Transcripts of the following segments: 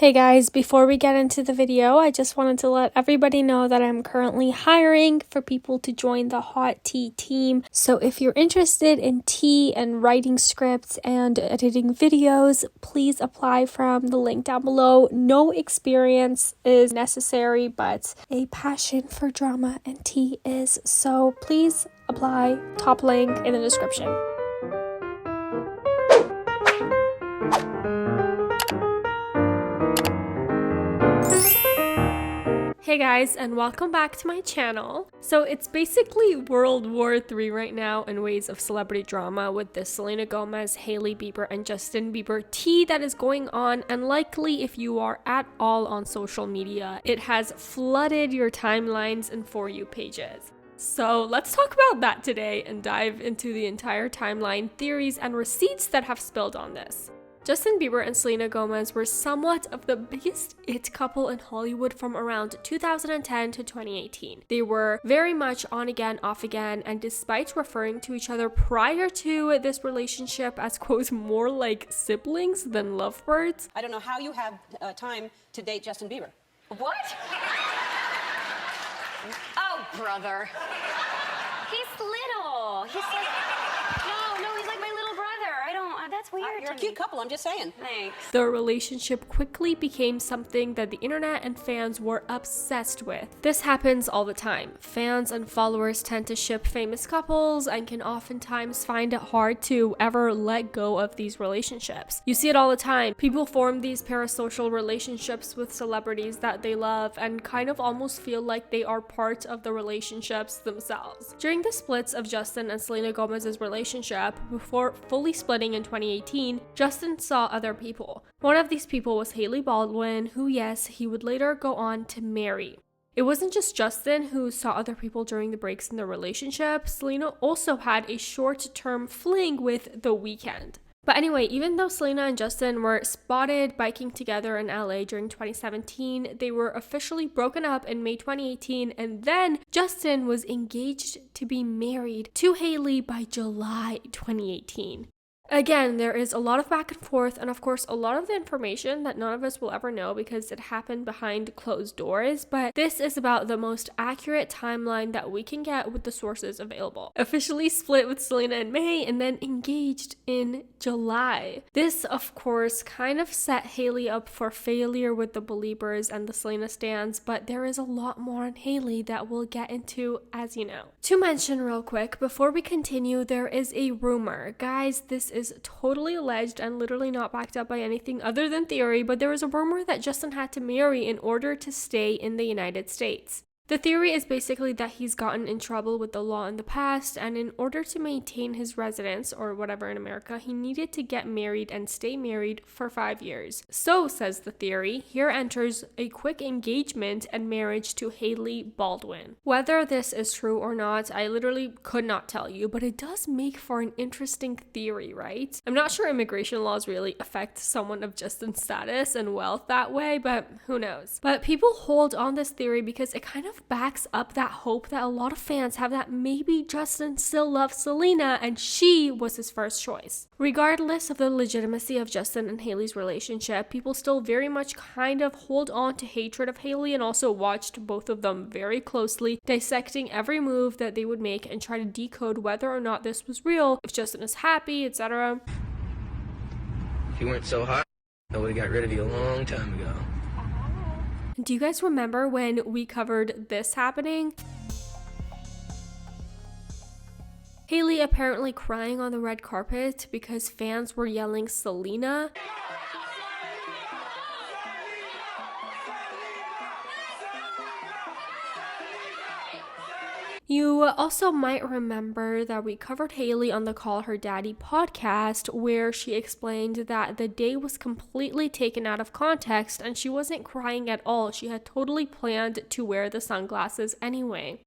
Hey guys, before we get into the video, I just wanted to let everybody know that I'm currently hiring for people to join the Hot Tea team. So if you're interested in tea and writing scripts and editing videos, please apply from the link down below. No experience is necessary, but a passion for drama and tea is. So please apply. Top link in the description. Hey guys, and welcome back to my channel. So it's basically World War III right now in ways of celebrity drama with the Selena Gomez, Hailey Bieber, and Justin Bieber tea that is going on, and likely if you are at all on social media, it has flooded your timelines and For You pages. So let's talk about that today and dive into the entire timeline, theories, and receipts that have spilled on this. Justin Bieber and Selena Gomez were somewhat of the biggest it couple in Hollywood from around 2010 to 2018. They were very much on again, off again, and despite referring to each other prior to this relationship as, quote, more like siblings than lovebirds. I don't know how you have time to date Justin Bieber. What? Oh, brother. He's little. He's like... No, he's like my little brother. That's weird. You're a cute couple, I'm just saying. Thanks. The relationship quickly became something that the internet and fans were obsessed with. This happens all the time. Fans and followers tend to ship famous couples and can oftentimes find it hard to ever let go of these relationships. You see it all the time. People form these parasocial relationships with celebrities that they love and kind of almost feel like they are part of the relationships themselves. During the splits of Justin and Selena Gomez's relationship, before fully splitting in 2018, Justin saw other people. One of these people was Hailey Baldwin, who, yes, he would later go on to marry. It wasn't just Justin who saw other people during the breaks in their relationship. Selena also had a short-term fling with The Weeknd. But anyway, even though Selena and Justin were spotted biking together in LA during 2017, they were officially broken up in May 2018, and then Justin was engaged to be married to Hailey by July 2018. Again, there is a lot of back and forth, and of course a lot of the information that none of us will ever know because it happened behind closed doors, but this is about the most accurate timeline that we can get with the sources available. Officially split with Selena in May and then engaged in July. This, of course, kind of set Hailey up for failure with the Beliebers and the Selena stans, but there is a lot more on Hailey that we'll get into, as you know. To mention real quick, before we continue, there is a rumor. Guys, this is totally alleged and literally not backed up by anything other than theory, but there is a rumor that Justin had to marry in order to stay in the United States. The theory is basically that he's gotten in trouble with the law in the past, and in order to maintain his residence or whatever in America, he needed to get married and stay married for 5 years. So, says the theory, here enters a quick engagement and marriage to Hailey Baldwin. Whether this is true or not, I literally could not tell you, but it does make for an interesting theory, right? I'm not sure immigration laws really affect someone of Justin's status and wealth that way, but who knows? But people hold on this theory because it kind of backs up that hope that a lot of fans have that maybe Justin still loves Selena and she was his first choice. Regardless of the legitimacy of Justin and Hailey's relationship, people still very much kind of hold on to hatred of Hailey and also watched both of them very closely, dissecting every move that they would make and try to decode whether or not this was real, if Justin is happy, etc. If you weren't so hot, I would have got rid of you a long time ago. Do you guys remember when we covered this happening? Hailey apparently crying on the red carpet because fans were yelling Selena. You also might remember that we covered Hailey on the Call Her Daddy podcast, where she explained that the day was completely taken out of context and she wasn't crying at all. She had totally planned to wear the sunglasses anyway.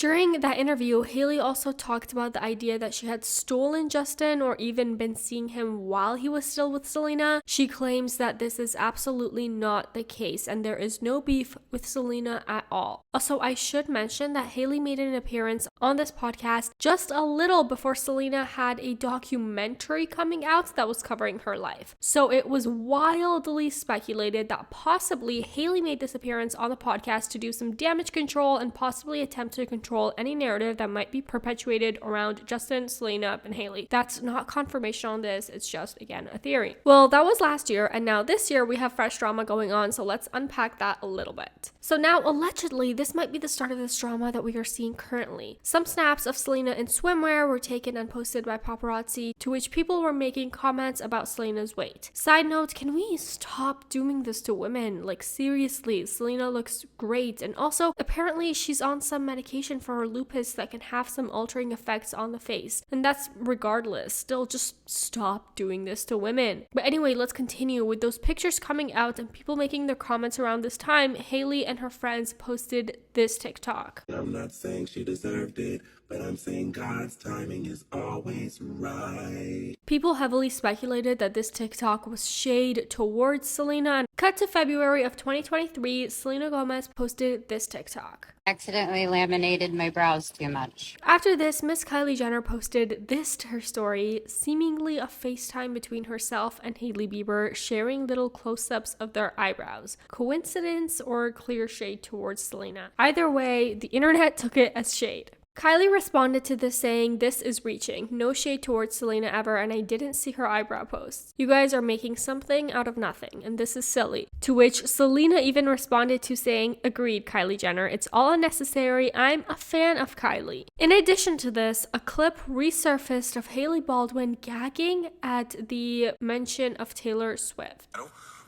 During that interview, Hailey also talked about the idea that she had stolen Justin or even been seeing him while he was still with Selena. She claims that this is absolutely not the case and there is no beef with Selena at all. Also, I should mention that Hailey made an appearance on this podcast just a little before Selena had a documentary coming out that was covering her life. So it was wildly speculated that possibly Hailey made this appearance on the podcast to do some damage control and possibly attempt to control any narrative that might be perpetuated around Justin, Selena, and Hailey. That's not confirmation on this, it's just, again, a theory. Well, that was last year, and now this year we have fresh drama going on, so let's unpack that a little bit. So now, allegedly, this might be the start of this drama that we are seeing currently. Some snaps of Selena in swimwear were taken and posted by paparazzi, to which people were making comments about Selena's weight. Side note, can we stop doing this to women? Like, seriously, Selena looks great, and also, apparently she's on some medication for her lupus that can have some altering effects on the face. And that's regardless. Still, just stop doing this to women. But anyway, let's continue. With those pictures coming out and people making their comments around this time, Hailey and her friends posted this TikTok. I'm not saying she deserved it, but I'm saying God's timing is always right. People heavily speculated that this TikTok was shade towards Selena. And cut to February of 2023, Selena Gomez posted this TikTok. Accidentally laminated my brows too much. After this, Miss Kylie Jenner posted this to her story, seemingly a FaceTime between herself and Hailey Bieber, sharing little close-ups of their eyebrows. Coincidence or clear shade towards Selena? Either way, the internet took it as shade. Kylie responded to this saying, "This is reaching. No shade towards Selena ever, and I didn't see her eyebrow posts. You guys are making something out of nothing, and this is silly." To which Selena even responded to saying, "Agreed, Kylie Jenner. It's all unnecessary. I'm a fan of Kylie." In addition to this, a clip resurfaced of Hailey Baldwin gagging at the mention of Taylor Swift.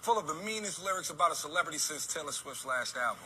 Full of the meanest lyrics about a celebrity since Taylor Swift's last album.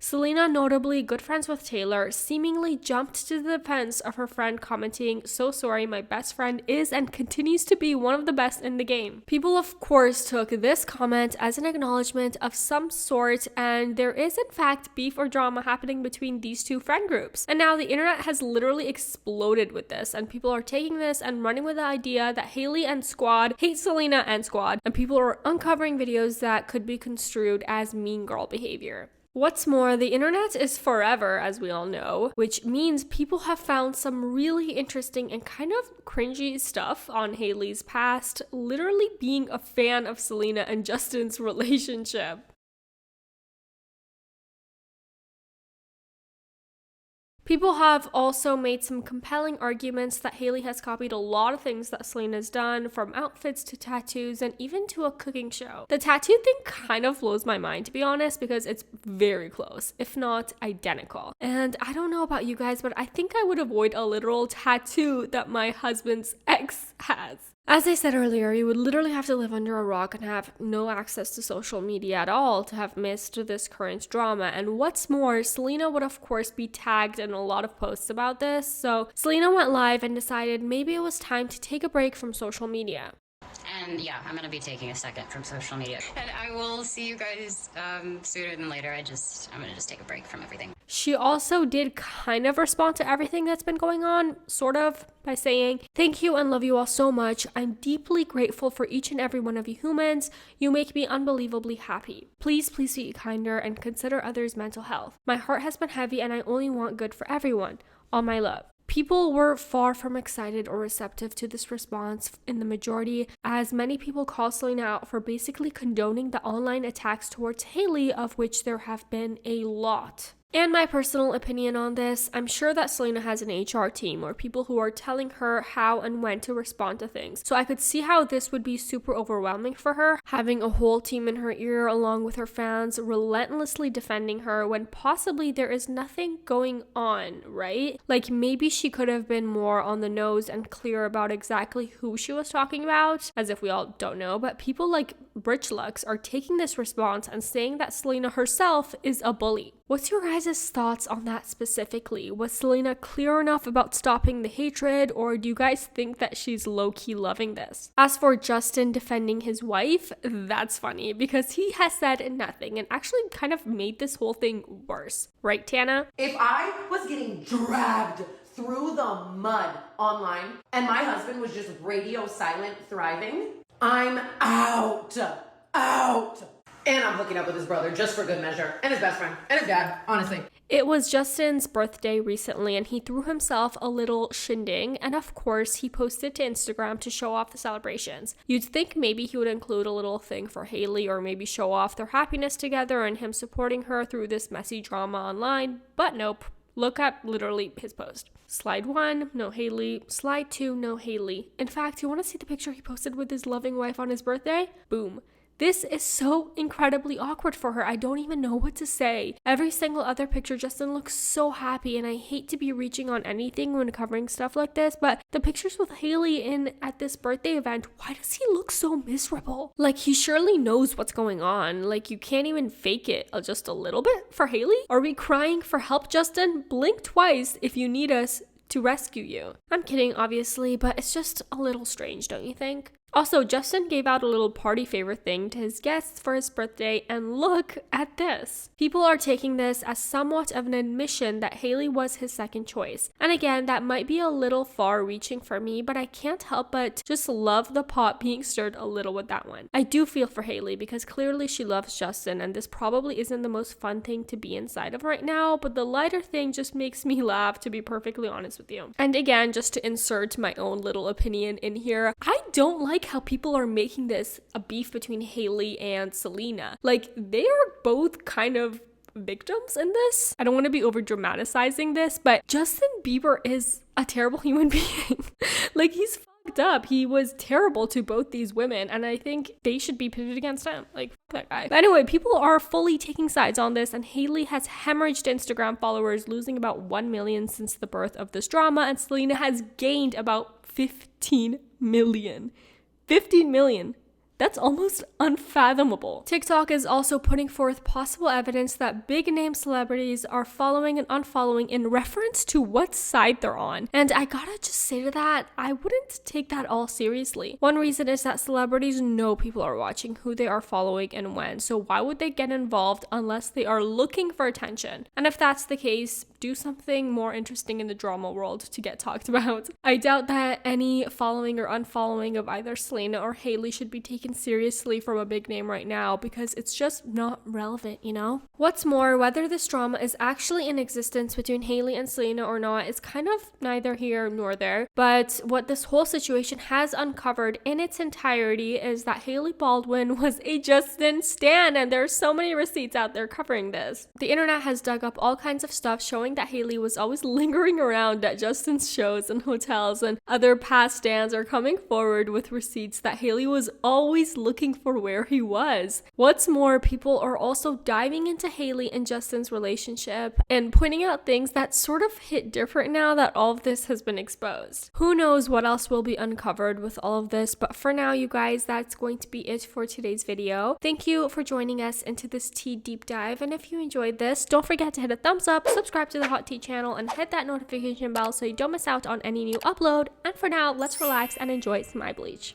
Selena, notably good friends with Taylor, seemingly jumped to the defense of her friend, commenting, "So sorry, my best friend is and continues to be one of the best in the game." People, of course, took this comment as an acknowledgement of some sort, and there is in fact beef or drama happening between these two friend groups. And now the internet has literally exploded with this, and people are taking this and running with the idea that Hailey and squad hate Selena and squad, and people are uncovering videos that could be construed as mean girl behavior. What's more, the internet is forever, as we all know, which means people have found some really interesting and kind of cringy stuff on Hailey's past, literally being a fan of Selena and Justin's relationship. People have also made some compelling arguments that Hailey has copied a lot of things that Selena's done, from outfits to tattoos and even to a cooking show. The tattoo thing kind of blows my mind, to be honest, because it's very close, if not identical. And I don't know about you guys, but I think I would avoid a literal tattoo that my husband's ex has. As I said earlier, you would literally have to live under a rock and have no access to social media at all to have missed this current drama. And what's more, Selena would of course be tagged in a lot of posts about this. So Selena went live and decided maybe it was time to take a break from social media. And yeah, I'm gonna be taking a second from social media. And I will see you guys sooner than later. I'm gonna just take a break from everything. She also did kind of respond to everything that's been going on, sort of, by saying, "Thank you and love you all so much. I'm deeply grateful for each and every one of you humans. You make me unbelievably happy. Please be kinder and consider others' mental health. My heart has been heavy and I only want good for everyone. All my love." People were far from excited or receptive to this response in the majority, as many people call Selena out for basically condoning the online attacks towards Hailey, of which there have been a lot. And my personal opinion on this, I'm sure that Selena has an HR team or people who are telling her how and when to respond to things. So I could see how this would be super overwhelming for her, having a whole team in her ear along with her fans relentlessly defending her when possibly there is nothing going on, right? Like maybe she could have been more on the nose and clear about exactly who she was talking about, as if we all don't know, but people like Britchlux are taking this response and saying that Selena herself is a bully. What's your guys' thoughts on that specifically? Was Selena clear enough about stopping the hatred, or do you guys think that she's low-key loving this? As for Justin defending his wife, that's funny because he has said nothing and actually kind of made this whole thing worse. Right, Tana? If I was getting dragged through the mud online and my husband was just radio silent thriving, I'm out. And I'm hooking up with his brother just for good measure, and his best friend, and his dad, honestly. It was Justin's birthday recently and he threw himself a little shindig, and of course he posted to Instagram to show off the celebrations. You'd think maybe he would include a little thing for Hailey or maybe show off their happiness together and him supporting her through this messy drama online, but nope. Look at literally his post. Slide 1, no Hailey. Slide 2, no Hailey. In fact, you want to see the picture he posted with his loving wife on his birthday? Boom. This is so incredibly awkward for her. I don't even know what to say. Every single other picture, Justin looks so happy, and I hate to be reaching on anything when covering stuff like this, but the pictures with Hailey at this birthday event, why does he look so miserable? Like, he surely knows what's going on. Like, you can't even fake it just a little bit for Hailey? Are we crying for help, Justin? Blink twice if you need us to rescue you. I'm kidding, obviously, but it's just a little strange, don't you think? Also, Justin gave out a little party favor thing to his guests for his birthday, and look at this. People are taking this as somewhat of an admission that Hailey was his second choice. And again, that might be a little far reaching for me, but I can't help but just love the pot being stirred a little with that one. I do feel for Hailey because clearly she loves Justin, and this probably isn't the most fun thing to be inside of right now, but the lighter thing just makes me laugh, to be perfectly honest with you. And again, just to insert my own little opinion in here, I don't like how people are making this a beef between Hailey and Selena. Like, they are both kind of victims in this. I don't want to be over dramatizing this, but Justin Bieber is a terrible human being. Like, he's fucked up. He was terrible to both these women, and I think they should be pitted against him. Like, fuck that guy. But anyway, people are fully taking sides on this, and Hailey has hemorrhaged Instagram followers, losing about 1 million since the birth of this drama, and Selena has gained about 15 million. 15 million. That's almost unfathomable. TikTok is also putting forth possible evidence that big name celebrities are following and unfollowing in reference to what side they're on. And I gotta just say to that, I wouldn't take that all seriously. One reason is that celebrities know people are watching, who they are following and when. So why would they get involved unless they are looking for attention? And if that's the case, do something more interesting in the drama world to get talked about. I doubt that any following or unfollowing of either Selena or Hailey should be taken seriously from a big name right now because it's just not relevant, you know? What's more, whether this drama is actually in existence between Hailey and Selena or not is kind of neither here nor there, but what this whole situation has uncovered in its entirety is that Hailey Baldwin was a Justin stan, and there are so many receipts out there covering this. The internet has dug up all kinds of stuff showing that Hailey was always lingering around at Justin's shows and hotels, and other past stans are coming forward with receipts that Hailey was always looking for where he was. What's more, people are also diving into Hailey and Justin's relationship and pointing out things that sort of hit different now that all of this has been exposed. Who knows what else will be uncovered with all of this, but for now, you guys, that's going to be it for today's video. Thank you for joining us into this tea deep dive, and if you enjoyed this, don't forget to hit a thumbs up, subscribe to the Hot Tea channel, and hit that notification bell so you don't miss out on any new upload. And for now, let's relax and enjoy some eye bleach.